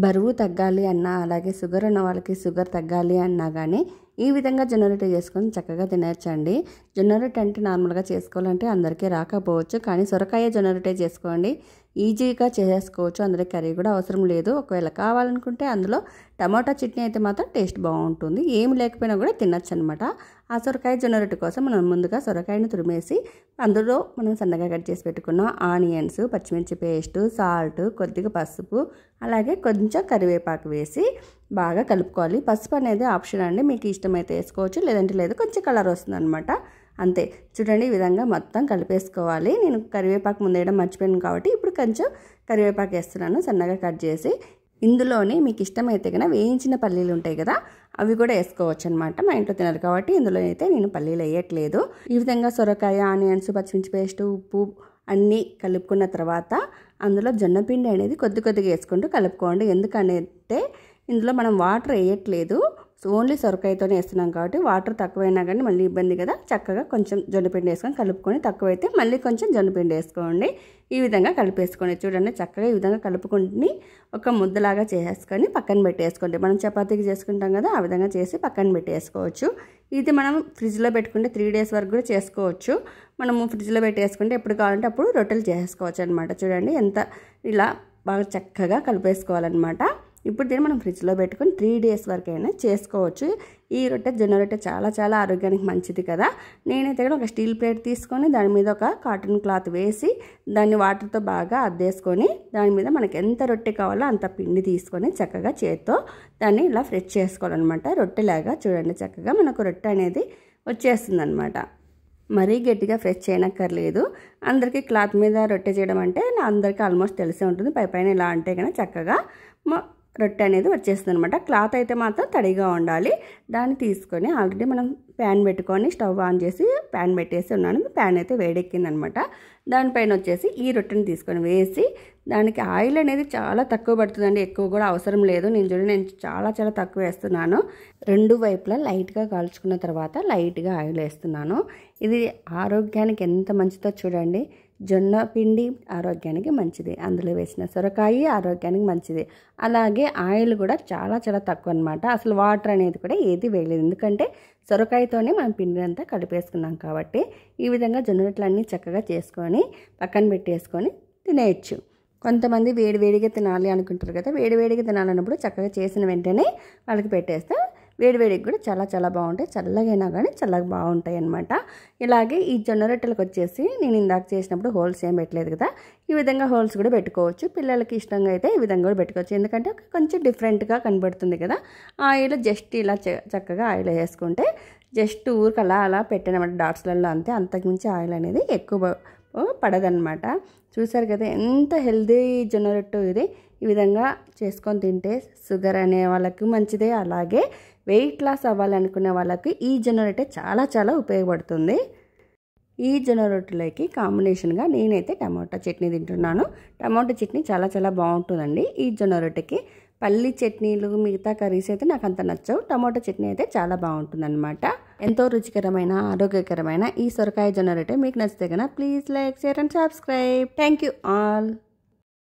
బరువు తగ్గాలి అన్నా అలాగే షుగర్ ఉన్న వాళ్ళకి షుగర్ తగ్గాలి అన్నా కానీ ఈ విధంగా జొన్న రొట్టె చేసుకొని చక్కగా తినచ్చండి. జొన్న రొట్టె అంటే నార్మల్గా చేసుకోవాలంటే అందరికీ రాకపోవచ్చు, కానీ సొరకాయ జొన్న రొట్టె చేసుకోండి, ఈజీగా చేసుకోవచ్చు. అందులో కర్రీ కూడా అవసరం లేదు. ఒకవేళ కావాలనుకుంటే అందులో టమాటా చట్నీ అయితే మాత్రం టేస్ట్ బాగుంటుంది. ఏమి లేకపోయినా కూడా తినచ్చు అనమాట. ఆ సొరకాయ జొన్న రొట్టె కోసం మనం ముందుగా సొరకాయను తురిమేసి అందులో మనం సన్నగా కట్ చేసి పెట్టుకున్న ఆనియన్స్, పచ్చిమిర్చి పేస్టు, సాల్ట్, కొద్దిగా పసుపు, అలాగే కొంచెం కరివేపాకు వేసి బాగా కలుపుకోవాలి. పసుపు అనేది ఆప్షన్ అండి, మీకు ఇష్టమైతే వేసుకోవచ్చు, లేదంటే లేదు. కొంచెం కలర్ వస్తుంది అనమాట, అంతే. చూడండి, ఈ విధంగా మొత్తం కలిపేసుకోవాలి. నేను కరివేపాకు ముందు వేయడం మర్చిపోయాను కాబట్టి ఇప్పుడు కొంచెం కరివేపాకు వేస్తున్నాను సన్నగా కట్ చేసి. ఇందులోనే మీకు ఇష్టమైతే కనుక వేయించిన పల్లీలు ఉంటాయి కదా, అవి కూడా వేసుకోవచ్చు అనమాట. మా ఇంట్లో తినరు కాబట్టి ఇందులో అయితే నేను పల్లీలు వేయట్లేదు. ఈ విధంగా సొరకాయ, ఆనియన్స్, పచ్చిమిర్చి పేస్ట్, ఉప్పు అన్నీ కలుపుకున్న తర్వాత అందులో జొన్నపిండి అనేది కొద్ది కొద్దిగా వేసుకుంటూ కలుపుకోండి. ఎందుకంటే ఇందులో మనం వాటర్ వేయట్లేదు, ఓన్లీ సొరకాయతోనే వేస్తున్నాం కాబట్టి వాటర్ తక్కువైనా కానీ మళ్ళీ ఇబ్బంది కదా. చక్కగా కొంచెం జొన్నపిండి వేసుకొని కలుపుకొని, తక్కువైతే మళ్ళీ కొంచెం జొన్నపిండి వేసుకోండి. ఈ విధంగా కలిపేసుకోండి. చూడండి, చక్కగా ఈ విధంగా కలుపుకొని ఒక ముద్దలాగా చేసుకొని పక్కన పెట్టేసుకోండి. మనం చపాతీకి చేసుకుంటాం కదా, ఆ విధంగా చేసి పక్కన పెట్టేసుకోవచ్చు. ఇది మనం ఫ్రిడ్జ్లో పెట్టుకుంటే 3 days వరకు కూడా చేసుకోవచ్చు. మనము ఫ్రిడ్జ్లో పెట్టేసుకుంటే ఎప్పుడు కావాలంటే అప్పుడు రొట్టెలు చేసుకోవచ్చు అనమాట. చూడండి, ఎంత ఇలా బాగా చక్కగా కలిపేసుకోవాలన్నమాట. ఇప్పుడు దీన్ని మనం ఫ్రిడ్జ్లో పెట్టుకొని 3 days వరకైనా చేసుకోవచ్చు. ఈ రొట్టె జొన్న రొట్టె చాలా చాలా ఆరోగ్యానికి మంచిది కదా. నేనైతే కూడా ఒక స్టీల్ ప్లేట్ తీసుకొని దాని మీద ఒక కాటన్ క్లాత్ వేసి దాన్ని వాటర్తో బాగా అద్దేసుకొని దాని మీద మనకి ఎంత రొట్టె కావాలో అంత పిండి తీసుకొని చక్కగా చేత్తో దాన్ని ఇలా ఫ్రెష్ చేసుకోవాలన్నమాట. రొట్టెలాగా చూడండి, చక్కగా మనకు రొట్టె అనేది వచ్చేస్తుంది అనమాట. మరీ గట్టిగా ఫ్రెష్ చేయనక్కర్లేదు. అందరికీ క్లాత్ మీద రొట్టె చేయడం అంటే అందరికీ ఆల్మోస్ట్ తెలిసే ఉంటుంది. పైన ఇలా అంటే కనుక చక్కగా రొట్టె అనేది వచ్చేస్తుంది అనమాట. క్లాత్ అయితే మాత్రం తడిగా ఉండాలి. దాన్ని తీసుకొని ఆల్రెడీ మనం ప్యాన్ పెట్టుకొని స్టవ్ ఆన్ చేసి ప్యాన్ పెట్టేసి ఉన్నాను. ప్యాన్ అయితే వేడెక్కిందనమాట. దానిపైన వచ్చేసి ఈ రొట్టెని తీసుకొని వేసి దానికి ఆయిల్ అనేది చాలా తక్కువ పడుతుందండి, ఎక్కువ కూడా అవసరం లేదు. నేను చాలా చాలా తక్కువ వేస్తున్నాను. 2 వైపులా లైట్గా కాల్చుకున్న తర్వాత లైట్గా ఆయిల్ వేస్తున్నాను. ఇది ఆరోగ్యానికి ఎంత మంచిదో చూడండి. జొన్న పిండి ఆరోగ్యానికి మంచిది, అందులో వేసిన సొరకాయ ఆరోగ్యానికి మంచిది. అలాగే ఆయిల్ కూడా చాలా చాలా తక్కువ అనమాట. అసలు వాటర్ అనేది కూడా ఏది వేయలేదు, ఎందుకంటే సొరకాయతోనే మనం పిండి అంతా కలిపేసుకున్నాం కాబట్టి. ఈ విధంగా జొన్న రొట్టెలన్నీ చక్కగా చేసుకొని పక్కన పెట్టేసుకొని తినేయచ్చు. కొంతమంది వేడివేడిగా తినాలి అనుకుంటారు కదా, వేడివేడిగా తినాలన్నప్పుడు చక్కగా చేసిన వెంటనే వాళ్ళకి పెట్టేస్తే వేడివేడికి కూడా చాలా చాలా బాగుంటాయి. చల్లగైనా కానీ చల్లగా బాగుంటాయి అన్నమాట. ఇలాగే ఈ జొన్న రొట్టెలకు వచ్చేసి నేను ఇందాక చేసినప్పుడు హోల్స్ ఏం పెట్టలేదు కదా, ఈ విధంగా హోల్స్ కూడా పెట్టుకోవచ్చు. పిల్లలకి ఇష్టంగా అయితే ఈ విధంగా కూడా పెట్టుకోవచ్చు, ఎందుకంటే కొంచెం డిఫరెంట్గా కనబడుతుంది కదా. ఆయిల్ జస్ట్ ఇలా చక్కగా ఆయిల్ వేసుకుంటే జస్ట్ ఊరికి అలా అలా పెట్టినమాట డాట్స్లలో, అంతే. అంతకుమించి ఆయిల్ అనేది ఎక్కువ పడదన్నమాట. చూసారు కదా ఎంత హెల్దీ జొన్న రొట్టె ఇది. ఈ విధంగా చేసుకొని తింటే షుగర్ అనే వాళ్ళకి మంచిదే, అలాగే వెయిట్ లాస్ అవ్వాలనుకునే వాళ్ళకి ఈ జొన్న రొట్టె చాలా చాలా ఉపయోగపడుతుంది. ఈ జొన్న రొట్టెలకి కాంబినేషన్గా నేనైతే టమాటా చట్నీ తింటున్నాను. టమాటా చట్నీ చాలా చాలా బాగుంటుందండి ఈ జొన్న రొట్టెకి. పల్లి చట్నీలు, మిగతా కర్రీస్ అయితే నాకు అంత నచ్చవు. టమాటా చట్నీ అయితే చాలా బాగుంటుందన్నమాట. ఎంతో రుచికరమైన ఆరోగ్యకరమైన ఈ సొరకాయ జొన్న రొట్టె మీకు నచ్చితే కనుక please like, share and subscribe. Thank you all.